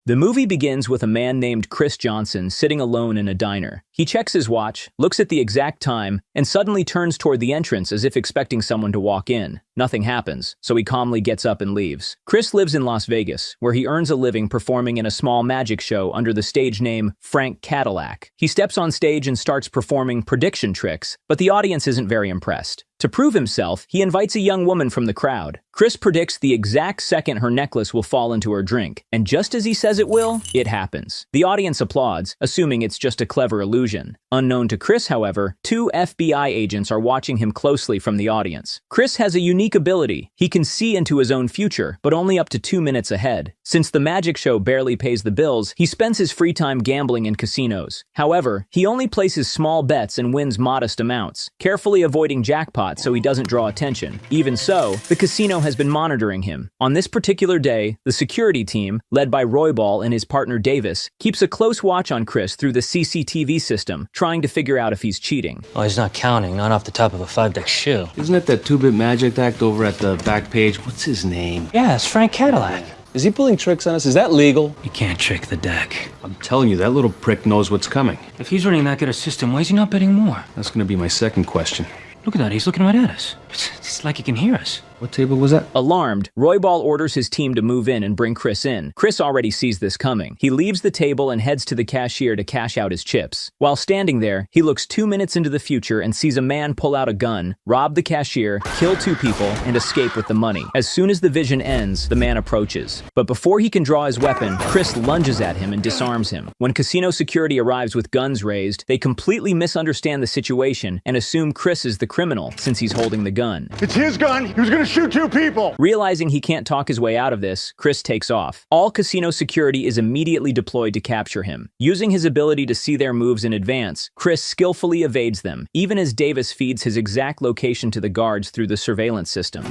The movie begins with a man named Chris Johnson sitting alone in a diner. He checks his watch, looks at the exact time, and suddenly turns toward the entrance as if expecting someone to walk in. Nothing happens, so he calmly gets up and leaves. Chris lives in Las Vegas, where he earns a living performing in a small magic show under the stage name Frank Cadillac. He steps on stage and starts performing prediction tricks, but the audience isn't very impressed. To prove himself, he invites a young woman from the crowd. Chris predicts the exact second her necklace will fall into her drink, and just as he says it will, it happens. The audience applauds, assuming it's just a clever illusion. Unknown to Chris, however, 2 FBI agents are watching him closely from the audience. Chris has a unique ability. He can see into his own future, but only up to 2 minutes ahead. Since the magic show barely pays the bills, he spends his free time gambling in casinos. However, he only places small bets and wins modest amounts, carefully avoiding jackpots so he doesn't draw attention. Even so, the casino has been monitoring him. On this particular day, the security team, led by Roybal and his partner Davis, keeps a close watch on Chris through the CCTV system, trying to figure out if he's cheating. Oh, he's not counting, not off the top of a 5-deck shoe. Isn't it that 2-bit magic act over at the back page? What's his name? Yeah, it's Frank Cadillac. Is he pulling tricks on us? Is that legal? You can't trick the deck. I'm telling you, that little prick knows what's coming. If he's running that good a system, why is he not betting more? That's gonna be my second question. Look at that, he's looking right at us. It's like he can hear us. What table was that? Alarmed, Roybal orders his team to move in and bring Chris in. Chris already sees this coming. He leaves the table and heads to the cashier to cash out his chips. While standing there, he looks 2 minutes into the future and sees a man pull out a gun, rob the cashier, kill 2 people, and escape with the money. As soon as the vision ends, the man approaches. But before he can draw his weapon, Chris lunges at him and disarms him. When casino security arrives with guns raised, they completely misunderstand the situation and assume Chris is the criminal since he's holding the gun. It's his gun. He was gonna shoot 2 people. Realizing he can't talk his way out of this, Chris takes off. All casino security is immediately deployed to capture him. Using his ability to see their moves in advance, Chris skillfully evades them, even as Davis feeds his exact location to the guards through the surveillance system.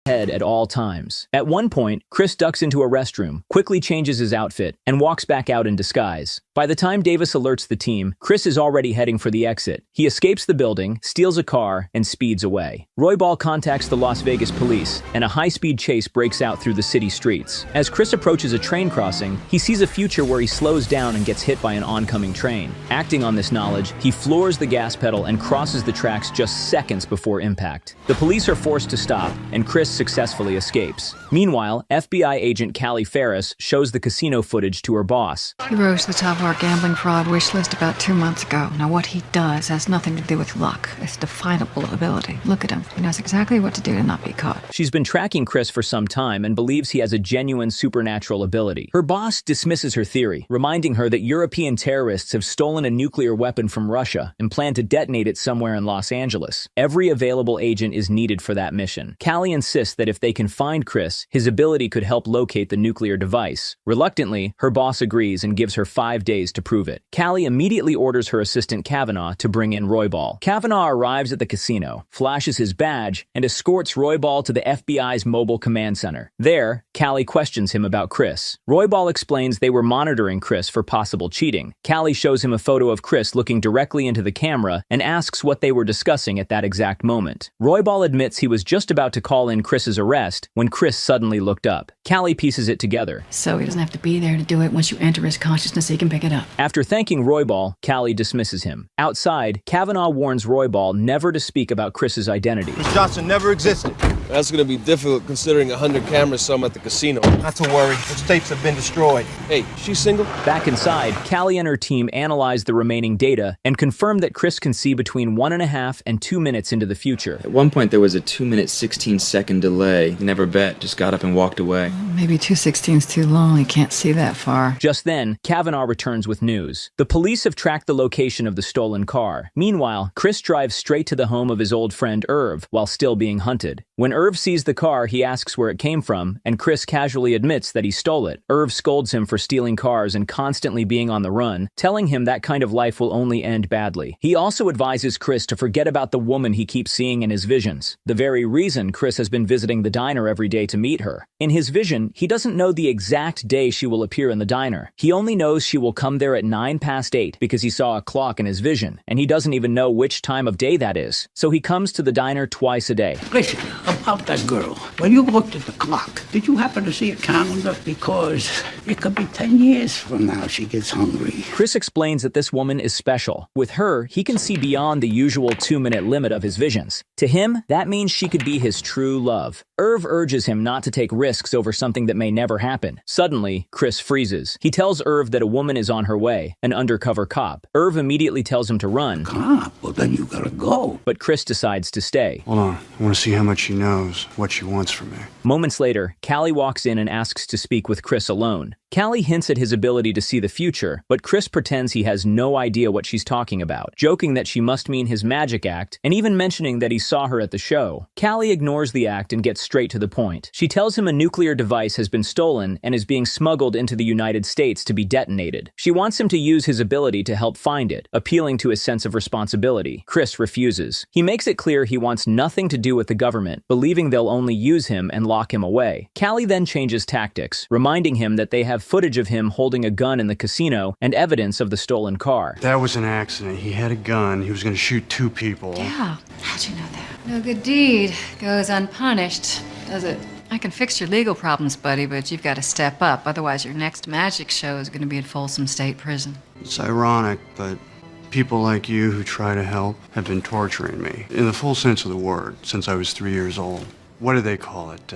Head at all times. At one point, Chris ducks into a restroom, quickly changes his outfit, and walks back out in disguise. By the time Davis alerts the team, Chris is already heading for the exit. He escapes the building, steals a car, and speeds away. Roybal contacts the Las Vegas police, and a high-speed chase breaks out through the city streets. As Chris approaches a train crossing, he sees a future where he slows down and gets hit by an oncoming train. Acting on this knowledge, he floors the gas pedal and crosses the tracks just seconds before impact. The police are forced to stop, and Chris successfully escapes. Meanwhile, FBI agent Callie Ferris shows the casino footage to her boss. He rose to the top of our gambling fraud wish list about 2 months ago. Now what he does has nothing to do with luck. It's definable ability. Look at him. He knows exactly what to do to not be caught. She's been tracking Chris for some time and believes he has a genuine supernatural ability. Her boss dismisses her theory, reminding her that European terrorists have stolen a nuclear weapon from Russia and plan to detonate it somewhere in Los Angeles. Every available agent is needed for that mission. Callie insists that if they can find Chris, his ability could help locate the nuclear device. Reluctantly, her boss agrees and gives her 5 days to prove it. Callie immediately orders her assistant Cavanaugh to bring in Roybal. Cavanaugh arrives at the casino, flashes his badge, and escorts Roybal to the FBI's mobile command center. There, Callie questions him about Chris. Roybal explains they were monitoring Chris for possible cheating. Callie shows him a photo of Chris looking directly into the camera and asks what they were discussing at that exact moment. Roybal admits he was just about to call in Chris's arrest when Chris suddenly looked up. Callie pieces it together. So he doesn't have to be there to do it. Once you enter his consciousness, he can pick it up. After thanking Roybal, Callie dismisses him. Outside, Cavanaugh warns Roybal never to speak about Chris's identity. Chris Johnson never existed. That's gonna be difficult considering 100 cameras saw him at the casino. Not to worry. Those tapes have been destroyed. Hey, she's single? Back inside, Callie and her team analyze the remaining data and confirm that Chris can see between 1.5 and 2 minutes into the future. At one point, there was a 2-minute, 16-second delay. He never bet, just got up and walked away. Maybe 2/16's too long. He can't see that far. Just then, Cavanaugh returns with news. The police have tracked the location of the stolen car. Meanwhile, Chris drives straight to the home of his old friend Irv while still being hunted. When Irv sees the car, he asks where it came from, and Cris casually admits that he stole it. Irv scolds him for stealing cars and constantly being on the run, telling him that kind of life will only end badly. He also advises Cris to forget about the woman he keeps seeing in his visions, the very reason Cris has been visiting the diner every day to meet her. In his vision, he doesn't know the exact day she will appear in the diner. He only knows she will come there at 8:09 because he saw a clock in his vision, and he doesn't even know which time of day that is. So he comes to the diner twice a day. Listen, about that girl. When you looked at the clock, did you happen to see a calendar? Because it could be 10 years from now she gets hungry. Cris explains that this woman is special. With her, he can see beyond the usual 2-minute limit of his visions. To him, that means she could be his true love. Irv urges him not to take risks over something that may never happen. Suddenly, Cris freezes. He tells Irv that a woman is on her way, an undercover cop. Irv immediately tells him to run. Cop? Well, then you gotta go. But Cris decides to stay. Hold on. I want to see how much she knows, what she wants from me. Moments later, Callie walks in and asks to speak with Cris alone. Callie hints at his ability to see the future, but Cris pretends he has no idea what she's talking about, joking that she must mean his magic act, and even mentioning that he saw her at the show. Callie ignores the act and gets straight to the point. She tells him a nuclear device has been stolen and is being smuggled into the United States to be detonated. She wants him to use his ability to help find it, appealing to his sense of responsibility. Cris refuses. He makes it clear he wants nothing to do with the government, believing they'll only use him and lock him away. Callie then changes tactics, reminding him that they have footage of him holding a gun in the casino and evidence of the stolen car. That was an accident. He had a gun. He was going to shoot 2 people. Yeah. How'd you know that? No good deed goes unpunished, does it? I can fix your legal problems, buddy, but you've got to step up. Otherwise, your next magic show is going to be at Folsom State Prison. It's ironic, but people like you who try to help have been torturing me, in the full sense of the word, since I was 3 years old. What do they call it?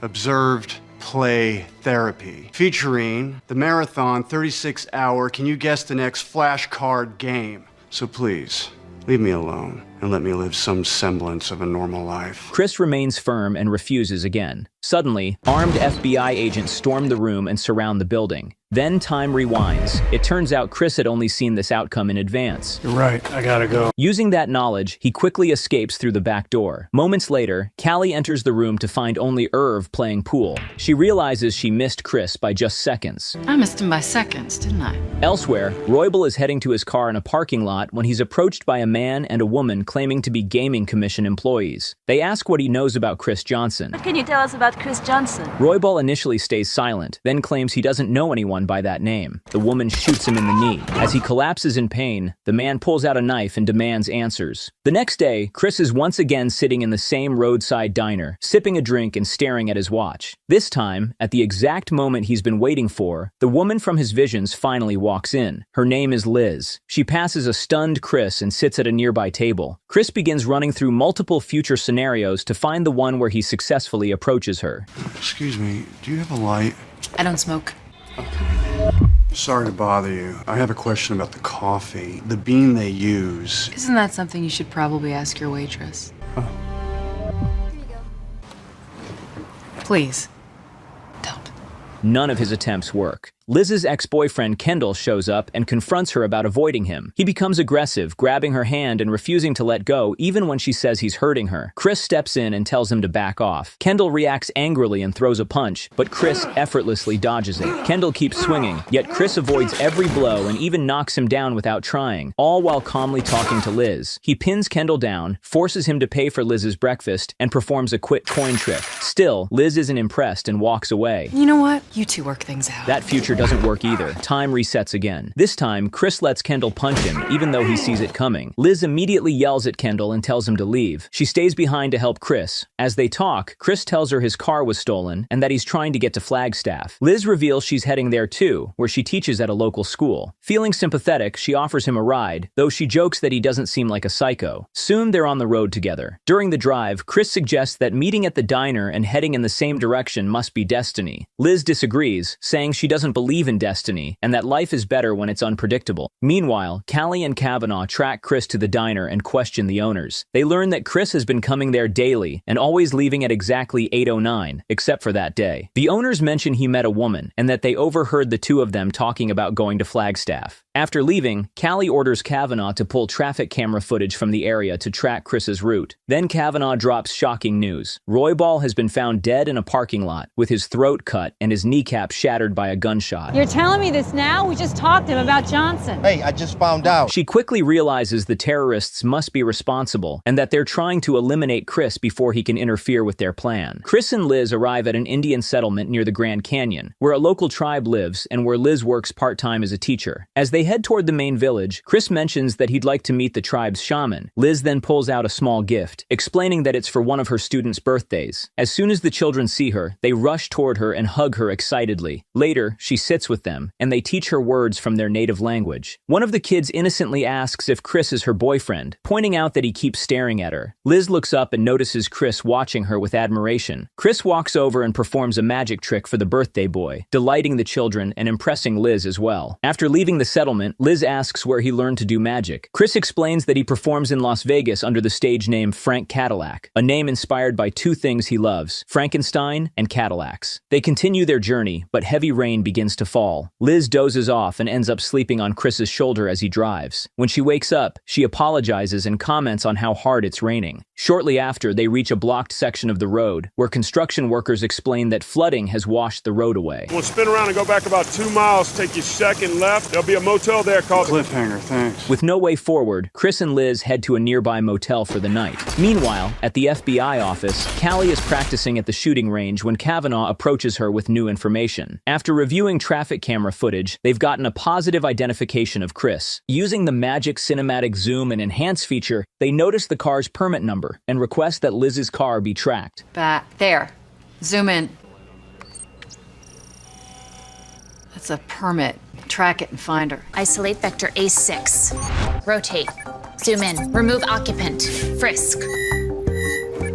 Observed play therapy, featuring the marathon 36-hour can you guess the next flashcard game. So please, leave me alone and let me live some semblance of a normal life. Cris remains firm and refuses again. Suddenly, armed FBI agents storm the room and surround the building. Then time rewinds. It turns out Cris had only seen this outcome in advance. You're right, I gotta go. Using that knowledge, he quickly escapes through the back door. Moments later, Callie enters the room to find only Irv playing pool. She realizes she missed Cris by just seconds. I missed him by seconds, didn't I? Elsewhere, Roybal is heading to his car in a parking lot when he's approached by a man and a woman claiming to be Gaming Commission employees. They ask what he knows about Cris Johnson. What can you tell us about Cris Johnson? Roybal initially stays silent, then claims he doesn't know anyone by that name. The woman shoots him in the knee. As he collapses in pain, the man pulls out a knife and demands answers. The next day, Cris is once again sitting in the same roadside diner, sipping a drink and staring at his watch. This time, at the exact moment he's been waiting for, the woman from his visions finally walks in. Her name is Liz. She passes a stunned Cris and sits at a nearby table. Cris begins running through multiple future scenarios to find the one where he successfully approaches her. Excuse me, do you have a light? I don't smoke. Sorry to bother you. I have a question about the coffee. The bean they use. Isn't that something you should probably ask your waitress? Oh. Please. None of his attempts work. Liz's ex-boyfriend Kendall shows up and confronts her about avoiding him. He becomes aggressive, grabbing her hand and refusing to let go even when she says he's hurting her. Cris steps in and tells him to back off. Kendall reacts angrily and throws a punch, but Cris effortlessly dodges it. Kendall keeps swinging, yet Cris avoids every blow and even knocks him down without trying, all while calmly talking to Liz. He pins Kendall down, forces him to pay for Liz's breakfast, and performs a quick coin trick. Still, Liz isn't impressed and walks away. You know what? You two work things out. That future doesn't work either. Time resets again. This time, Cris lets Kendall punch him, even though he sees it coming. Liz immediately yells at Kendall and tells him to leave. She stays behind to help Cris. As they talk, Cris tells her his car was stolen and that he's trying to get to Flagstaff. Liz reveals she's heading there too, where she teaches at a local school. Feeling sympathetic, she offers him a ride, though she jokes that he doesn't seem like a psycho. Soon, they're on the road together. During the drive, Cris suggests that meeting at the diner and heading in the same direction must be destiny. Liz disagrees, saying she doesn't believe believe in destiny and that life is better when it's unpredictable. Meanwhile, Callie and Cavanaugh track Cris to the diner and question the owners. They learn that Cris has been coming there daily and always leaving at exactly 8:09, except for that day. The owners mention he met a woman and that they overheard the two of them talking about going to Flagstaff. After leaving, Callie orders Cavanaugh to pull traffic camera footage from the area to track Chris's route. Then Cavanaugh drops shocking news. Roybal has been found dead in a parking lot, with his throat cut and his kneecap shattered by a gunshot. You're telling me this now? We just talked to him about Johnson. Hey, I just found out. She quickly realizes the terrorists must be responsible and that they're trying to eliminate Cris before he can interfere with their plan. Cris and Liz arrive at an Indian settlement near the Grand Canyon, where a local tribe lives and where Liz works part-time as a teacher. As they head toward the main village, Cris mentions that he'd like to meet the tribe's shaman. Liz then pulls out a small gift, explaining that it's for one of her students' birthdays. As soon as the children see her, they rush toward her and hug her excitedly. Later, she sits with them, and they teach her words from their native language. One of the kids innocently asks if Cris is her boyfriend, pointing out that he keeps staring at her. Liz looks up and notices Cris watching her with admiration. Cris walks over and performs a magic trick for the birthday boy, delighting the children and impressing Liz as well. After leaving the settlement, Liz asks where he learned to do magic. Cris explains that he performs in Las Vegas under the stage name Frank Cadillac, a name inspired by two things he loves, Frankenstein and Cadillacs. They continue their journey, but heavy rain begins to fall. Liz dozes off and ends up sleeping on Chris's shoulder as he drives. When she wakes up, she apologizes and comments on how hard it's raining. Shortly after, they reach a blocked section of the road, where construction workers explain that flooding has washed the road away. We'll spin around and go back about 2 miles, take your second left. There'll be a motel there called Cliffhanger, thanks. With no way forward, Cris and Liz head to a nearby motel for the night. Meanwhile, at the FBI office, Callie is practicing at the shooting range when Cavanaugh approaches her with new information. After reviewing traffic camera footage, they've gotten a positive identification of Cris. Using the magic cinematic zoom and enhance feature, they notice the car's permit number and request that Liz's car be tracked. There. Zoom in. That's a permit. Track it and find her. Isolate vector A6. Rotate. Zoom in. Remove occupant. Frisk.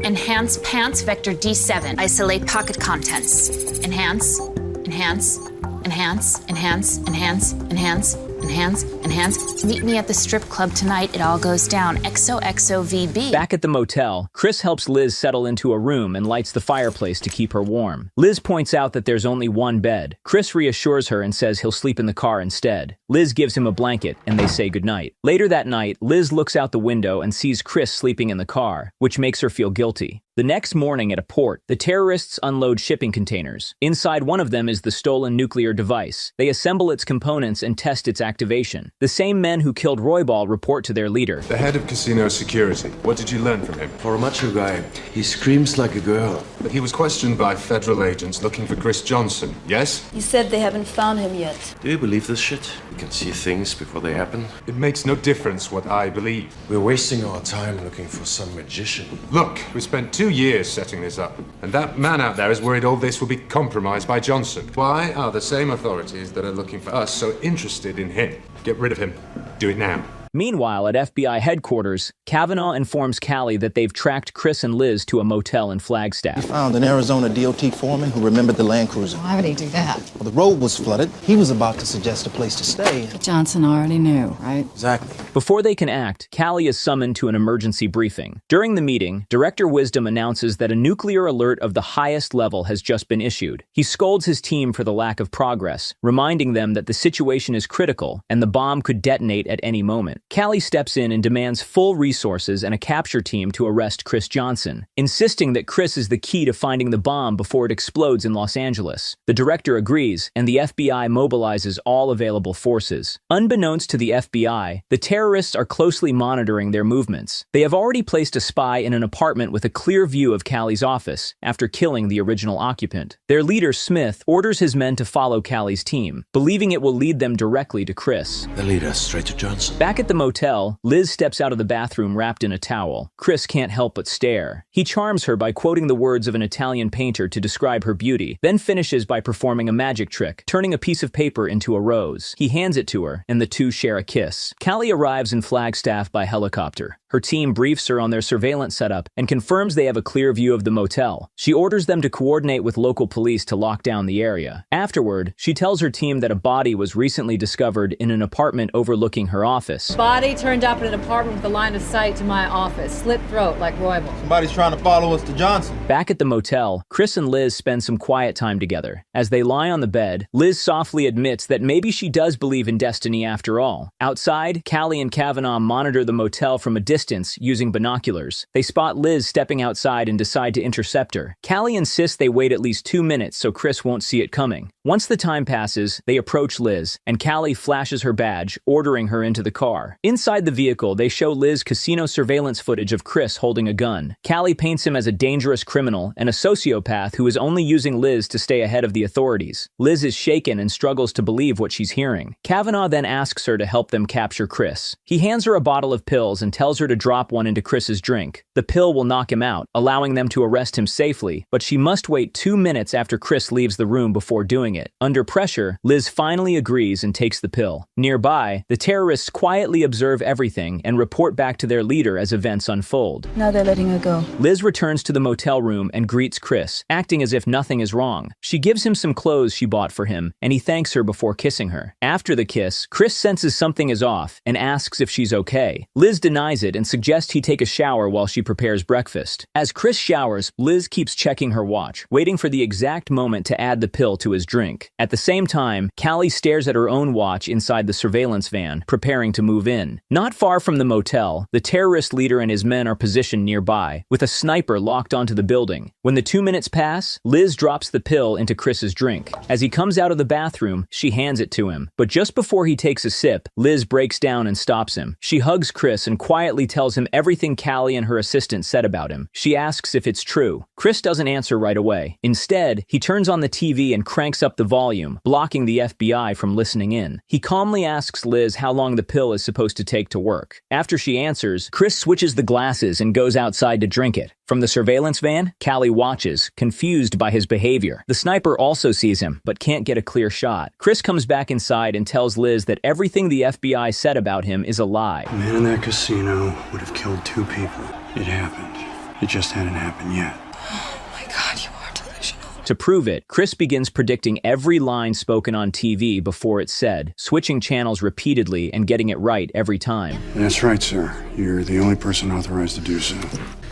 Enhance pants vector D7. Isolate pocket contents. Enhance. Enhance. Enhance. Enhance. Enhance. Enhance. Enhance, enhance. Meet me at the strip club tonight. It all goes down. XOXOVB. Back at the motel, Cris helps Liz settle into a room and lights the fireplace to keep her warm. Liz points out that there's only one bed. Cris reassures her and says he'll sleep in the car instead. Liz gives him a blanket and they say goodnight. Later that night, Liz looks out the window and sees Cris sleeping in the car, which makes her feel guilty. The next morning at a port, the terrorists unload shipping containers. Inside one of them is the stolen nuclear device. They assemble its components and test its activation. The same men who killed Roybal report to their leader. The head of casino security. What did you learn from him? For a macho guy, he screams like a girl. But he was questioned by federal agents looking for Cris Johnson, yes? He said they haven't found him yet. Do you believe this shit? You can see things before they happen. It makes no difference what I believe. We're wasting our time looking for some magician. Look, we spent 2 years setting this up, and that man out there is worried all this will be compromised by Johnson. Why are the same authorities that are looking for us so interested in him? Get rid of him. Do it now. Meanwhile, at FBI headquarters, Cavanaugh informs Callie that they've tracked Cris and Liz to a motel in Flagstaff. He found an Arizona DOT foreman who remembered the Land Cruiser. Why would he do that? Well, the road was flooded. He was about to suggest a place to stay. But Johnson already knew, right? Exactly. Before they can act, Callie is summoned to an emergency briefing. During the meeting, Director Wisdom announces that a nuclear alert of the highest level has just been issued. He scolds his team for the lack of progress, reminding them that the situation is critical and the bomb could detonate at any moment. Callie steps in and demands full resources and a capture team to arrest Cris Johnson, insisting that Cris is the key to finding the bomb before it explodes in Los Angeles. The director agrees, and the FBI mobilizes all available forces. Unbeknownst to the FBI, the terrorists are closely monitoring their movements. They have already placed a spy in an apartment with a clear view of Callie's office after killing the original occupant. Their leader, Smith, orders his men to follow Callie's team, believing it will lead them directly to Cris. They lead us straight to Johnson. Back at the motel, Liz steps out of the bathroom wrapped in a towel. Cris can't help but stare. He charms her by quoting the words of an Italian painter to describe her beauty, then finishes by performing a magic trick, turning a piece of paper into a rose. He hands it to her, and the two share a kiss. Callie arrives in Flagstaff by helicopter. Her team briefs her on their surveillance setup and confirms they have a clear view of the motel. She orders them to coordinate with local police to lock down the area. Afterward, she tells her team that a body was recently discovered in an apartment overlooking her office. Body turned up in an apartment with a line of sight to my office. Slit throat like Roybal. Somebody's trying to follow us to Johnson. Back at the motel, Cris and Liz spend some quiet time together. As they lie on the bed, Liz softly admits that maybe she does believe in destiny after all. Outside, Callie and Cavanaugh monitor the motel from a distance using binoculars. They spot Liz stepping outside and decide to intercept her. Callie insists they wait at least 2 minutes so Cris won't see it coming. Once the time passes, they approach Liz, and Callie flashes her badge, ordering her into the car. Inside the vehicle, they show Liz casino surveillance footage of Cris holding a gun. Callie paints him as a dangerous criminal and a sociopath who is only using Liz to stay ahead of the authorities. Liz is shaken and struggles to believe what she's hearing. Cavanaugh then asks her to help them capture Cris. He hands her a bottle of pills and tells her to drop one into Chris's drink. The pill will knock him out, allowing them to arrest him safely, but she must wait 2 minutes after Cris leaves the room before doing it. Under pressure, Liz finally agrees and takes the pill. Nearby, the terrorists quietly observe everything and report back to their leader as events unfold. Now they're letting her go. Liz returns to the motel room and greets Cris, acting as if nothing is wrong. She gives him some clothes she bought for him, and he thanks her before kissing her. After the kiss, Cris senses something is off and asks if she's okay. Liz denies it and suggests he take a shower while she prepares breakfast. As Cris showers, Liz keeps checking her watch, waiting for the exact moment to add the pill to his drink. At the same time, Callie stares at her own watch inside the surveillance van, preparing to move in. Not far from the motel, the terrorist leader and his men are positioned nearby, with a sniper locked onto the building. When the 2 minutes pass, Liz drops the pill into Chris's drink. As he comes out of the bathroom, she hands it to him. But just before he takes a sip, Liz breaks down and stops him. She hugs Cris and quietly tells him everything Callie and her assistant said about him. She asks if it's true. Cris doesn't answer right away. Instead, he turns on the TV and cranks up the volume, blocking the FBI from listening in. He calmly asks Liz how long the pill is supposed to take to work. After she answers, Cris switches the glasses and goes outside to drink it. From the surveillance van, Callie watches, confused by his behavior. The sniper also sees him, but can't get a clear shot. Cris comes back inside and tells Liz that everything the FBI said about him is a lie. The man in that casino would have killed 2 people. It happened. It just hadn't happened yet. Oh my God, you are delusional. To prove it, Cris begins predicting every line spoken on TV before it's said, switching channels repeatedly and getting it right every time. That's right, sir. You're the only person authorized to do so.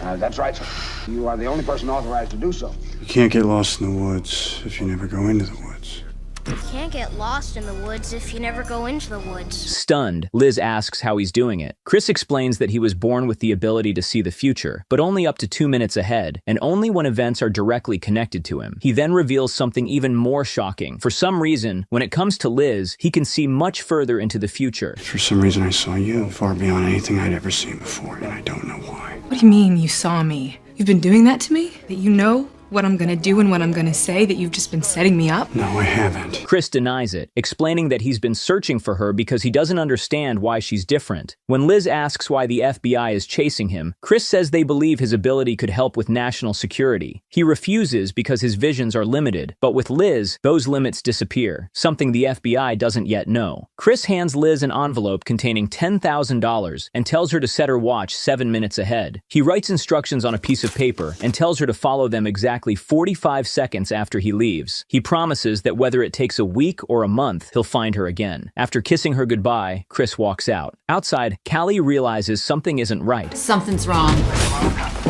That's right, sir. You are the only person authorized to do so. You can't get lost in the woods if you never go into the woods. You can't get lost in the woods if you never go into the woods. Stunned, Liz asks how he's doing it. Cris explains that he was born with the ability to see the future, but only up to 2 minutes ahead, and only when events are directly connected to him. He then reveals something even more shocking. For some reason, when it comes to Liz, he can see much further into the future. For some reason, I saw you far beyond anything I'd ever seen before, and I don't know why. What do you mean you saw me? You've been doing that to me? That you know what I'm gonna do and what I'm gonna say? That you've just been setting me up? No, I haven't. Cris denies it, explaining that he's been searching for her because he doesn't understand why she's different. When Liz asks why the FBI is chasing him, Cris says they believe his ability could help with national security. He refuses because his visions are limited, but with Liz, those limits disappear, something the FBI doesn't yet know. Cris hands Liz an envelope containing $10,000 and tells her to set her watch 7 minutes ahead. He writes instructions on a piece of paper and tells her to follow them exactly 45 seconds after he leaves. He promises that whether it takes a week or a month, he'll find her again. After kissing her goodbye, Cris walks out. Outside, Callie realizes something isn't right. Something's wrong.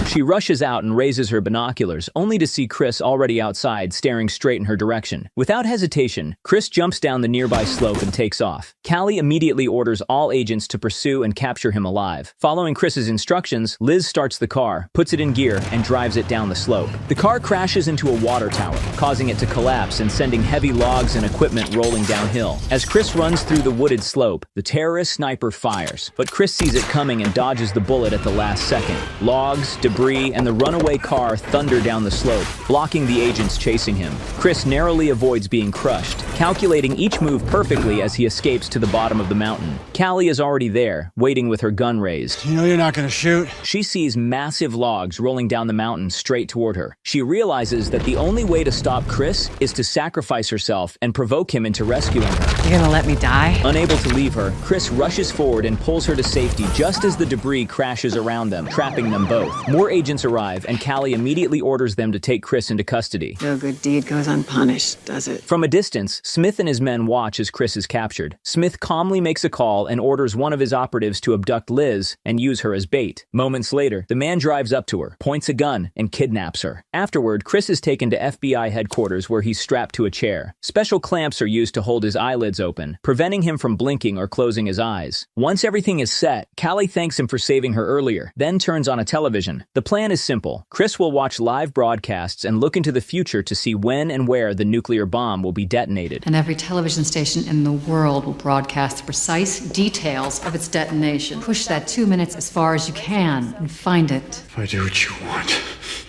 She rushes out and raises her binoculars, only to see Cris already outside, staring straight in her direction. Without hesitation, Cris jumps down the nearby slope and takes off. Callie immediately orders all agents to pursue and capture him alive. Following Chris's instructions, Liz starts the car, puts it in gear, and drives it down the slope. The car crashes into a water tower, causing it to collapse and sending heavy logs and equipment rolling downhill. As Cris runs through the wooded slope, the terrorist sniper fires, but Cris sees it coming and dodges the bullet at the last second. Logs, debris, and the runaway car thunder down the slope, blocking the agents chasing him. Cris narrowly avoids being crushed, calculating each move perfectly as he escapes to the bottom of the mountain. Callie is already there, waiting with her gun raised. You know you're not gonna shoot? She sees massive logs rolling down the mountain straight toward her. She realizes that the only way to stop Cris is to sacrifice herself and provoke him into rescuing her. You're gonna let me die? Unable to leave her, Cris rushes forward and pulls her to safety just as the debris crashes around them, trapping them both. More agents arrive, and Callie immediately orders them to take Cris into custody. No good deed goes unpunished, does it? From a distance, Smith and his men watch as Cris is captured. Smith calmly makes a call and orders one of his operatives to abduct Liz and use her as bait. Moments later, the man drives up to her, points a gun, and kidnaps her. Afterward, Cris is taken to FBI headquarters where he's strapped to a chair. Special clamps are used to hold his eyelids open, preventing him from blinking or closing his eyes. Once everything is set, Callie thanks him for saving her earlier, then turns on a television. The plan is simple. Cris will watch live broadcasts and look into the future to see when and where the nuclear bomb will be detonated. And every television station in the world will broadcast the precise details of its detonation. Push that 2 minutes as far as you can and find it. If I do what you want,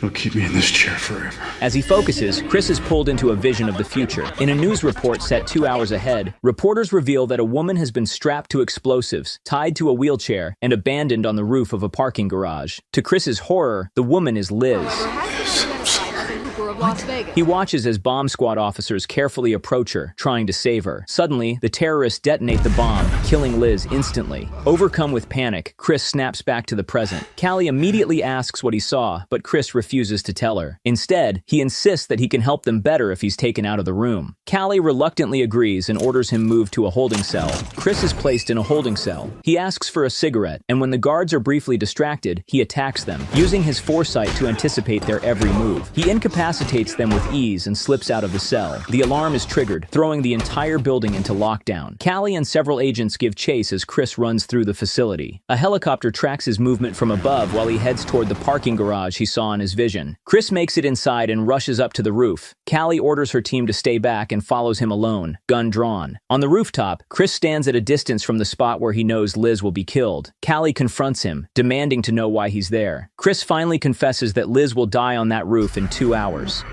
you'll keep me in this chair forever. As he focuses, Cris is pulled into a vision of the future. In a news report set 2 hours ahead, reporters reveal that a woman has been strapped to explosives, tied to a wheelchair, and abandoned on the roof of a parking garage. To Chris's horror, the woman is Liz. He watches as bomb squad officers carefully approach her, trying to save her. Suddenly, the terrorists detonate the bomb, killing Liz instantly. Overcome with panic, Cris snaps back to the present. Callie immediately asks what he saw, but Cris refuses to tell her. Instead, he insists that he can help them better if he's taken out of the room. Callie reluctantly agrees and orders him moved to a holding cell. Cris is placed in a holding cell. He asks for a cigarette, and when the guards are briefly distracted, he attacks them, using his foresight to anticipate their every move. He incapacitates them with ease and slips out of the cell. The alarm is triggered, throwing the entire building into lockdown. Callie and several agents give chase as Cris runs through the facility. A helicopter tracks his movement from above while he heads toward the parking garage he saw in his vision. Cris makes it inside and rushes up to the roof. Callie orders her team to stay back and follows him alone, gun drawn. On the rooftop, Cris stands at a distance from the spot where he knows Liz will be killed. Callie confronts him, demanding to know why he's there. Cris finally confesses that Liz will die on that roof in 2 hours.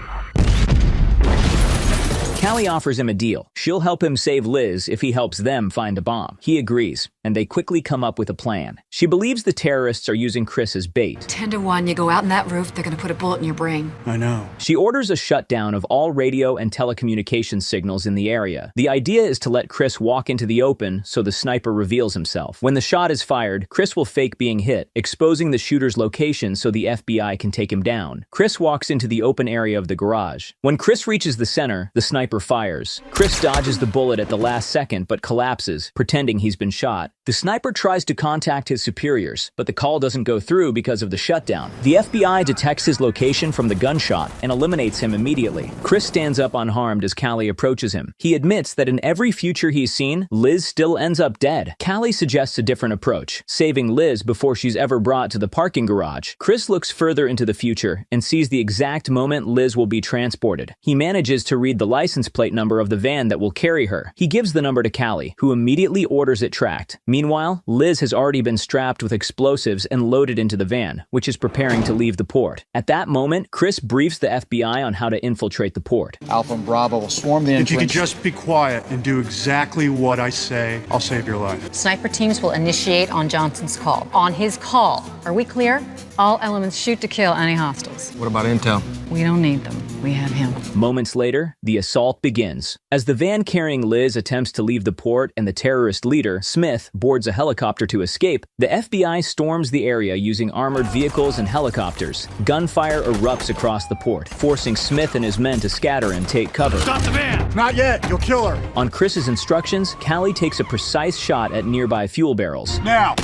Callie offers him a deal. She'll help him save Liz if he helps them find a bomb. He agrees, and they quickly come up with a plan. She believes the terrorists are using Cris as bait. 10 to 1, you go out in that roof, they're gonna put a bullet in your brain. I know. She orders a shutdown of all radio and telecommunications signals in the area. The idea is to let Cris walk into the open so the sniper reveals himself. When the shot is fired, Cris will fake being hit, exposing the shooter's location so the FBI can take him down. Cris walks into the open area of the garage. When Cris reaches the center, the sniper fires. Cris dodges the bullet at the last second but collapses, pretending he's been shot. The sniper tries to contact his superiors, but the call doesn't go through because of the shutdown. The FBI detects his location from the gunshot and eliminates him immediately. Cris stands up unharmed as Callie approaches him. He admits that in every future he's seen, Liz still ends up dead. Callie suggests a different approach, saving Liz before she's ever brought to the parking garage. Cris looks further into the future and sees the exact moment Liz will be transported. He manages to read the license plate number of the van that will carry her. He gives the number to Callie, who immediately orders it tracked. Meanwhile, Liz has already been strapped with explosives and loaded into the van, which is preparing to leave the port. At that moment, Cris briefs the FBI on how to infiltrate the port. Alpha and Bravo will swarm the entrance. If you could just be quiet and do exactly what I say, I'll save your life. Sniper teams will initiate on Johnson's call. On his call. Are we clear? All elements shoot to kill any hostiles. What about intel? We don't need them. We have him. Moments later, the assault begins. As the van carrying Liz attempts to leave the port and the terrorist leader, Smith, boards a helicopter to escape, the FBI storms the area using armored vehicles and helicopters. Gunfire erupts across the port, forcing Smith and his men to scatter and take cover. Stop the van! Not yet! You'll kill her! On Chris's instructions, Callie takes a precise shot at nearby fuel barrels. Now!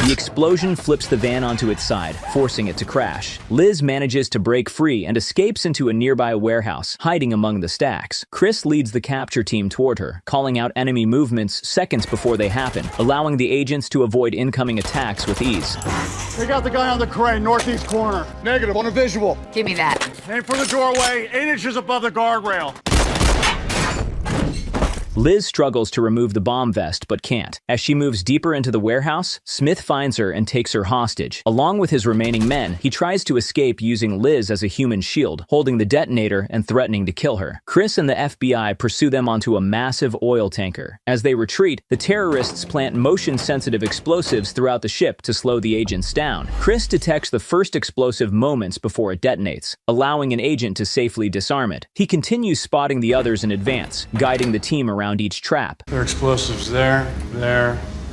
The explosion flips the van onto its side, forcing it to crash. Liz manages to break free and escapes into a nearby warehouse, hiding among the stacks. Cris leads the capture team toward her, calling out enemy movements seconds before they happen, allowing the agents to avoid incoming attacks with ease. They got the guy on the crane, northeast corner. Negative, on a visual. Give me that. Aim for the doorway, 8 inches above the guardrail. Liz struggles to remove the bomb vest but can't. As she moves deeper into the warehouse, Smith finds her and takes her hostage. Along with his remaining men, he tries to escape using Liz as a human shield, holding the detonator and threatening to kill her. Cris and the FBI pursue them onto a massive oil tanker. As they retreat, the terrorists plant motion-sensitive explosives throughout the ship to slow the agents down. Cris detects the first explosive moments before it detonates, allowing an agent to safely disarm it. He continues spotting the others in advance, guiding the team around each trap. There are explosives there,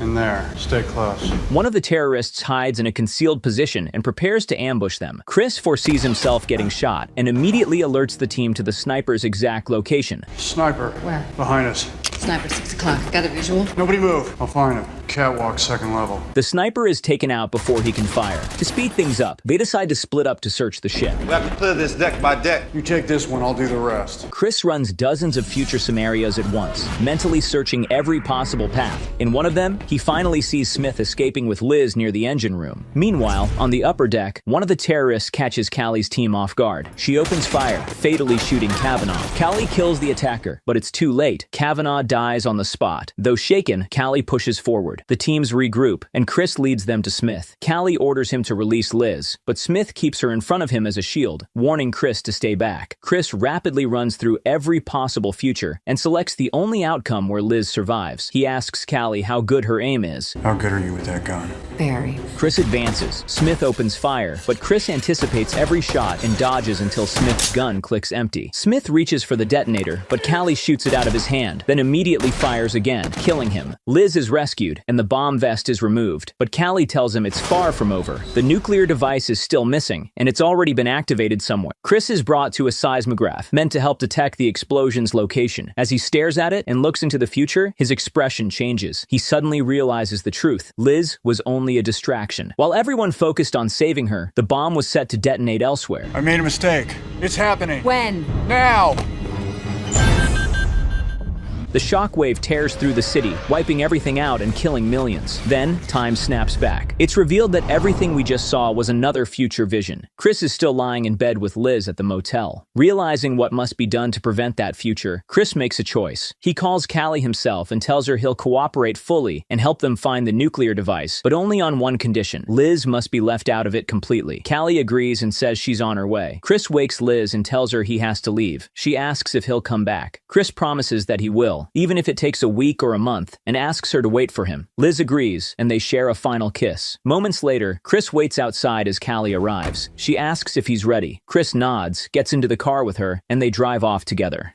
and there. Stay close. One of the terrorists hides in a concealed position and prepares to ambush them. Cris foresees himself getting shot and immediately alerts the team to the sniper's exact location. Sniper. Where? Behind us. Sniper, 6 o'clock. Got a visual? Nobody move. I'll find him. Catwalk, second level. The sniper is taken out before he can fire. To speed things up, they decide to split up to search the ship. We have to clear this deck by deck. You take this one, I'll do the rest. Cris runs dozens of future scenarios at once, mentally searching every possible path. In one of them, he finally sees Smith escaping with Liz near the engine room. Meanwhile, on the upper deck, one of the terrorists catches Callie's team off guard. She opens fire, fatally shooting Cavanaugh. Callie kills the attacker, but it's too late. Cavanaugh dies on the spot. Though shaken, Callie pushes forward. The teams regroup, and Cris leads them to Smith. Callie orders him to release Liz, but Smith keeps her in front of him as a shield, warning Cris to stay back. Cris rapidly runs through every possible future and selects the only outcome where Liz survives. He asks Callie how good her aim is. How good are you with that gun? Very. Cris advances. Smith opens fire, but Cris anticipates every shot and dodges until Smith's gun clicks empty. Smith reaches for the detonator, but Callie shoots it out of his hand, then immediately fires again, killing him. Liz is rescued, and the bomb vest is removed, but Callie tells him it's far from over. The nuclear device is still missing, and it's already been activated somewhere. Cris is brought to a seismograph, meant to help detect the explosion's location. As he stares at it and looks into the future, his expression changes. He suddenly realizes the truth. Liz was only a distraction. While everyone focused on saving her, the bomb was set to detonate elsewhere. I made a mistake. It's happening. When? Now! The shockwave tears through the city, wiping everything out and killing millions. Then, time snaps back. It's revealed that everything we just saw was another future vision. Cris is still lying in bed with Liz at the motel. Realizing what must be done to prevent that future, Cris makes a choice. He calls Callie himself and tells her he'll cooperate fully and help them find the nuclear device, but only on one condition. Liz must be left out of it completely. Callie agrees and says she's on her way. Cris wakes Liz and tells her he has to leave. She asks if he'll come back. Cris promises that he will, even if it takes a week or a month, and asks her to wait for him. Liz agrees, and they share a final kiss. Moments later, Cris waits outside as Callie arrives. She asks if he's ready. Cris nods, gets into the car with her, and they drive off together.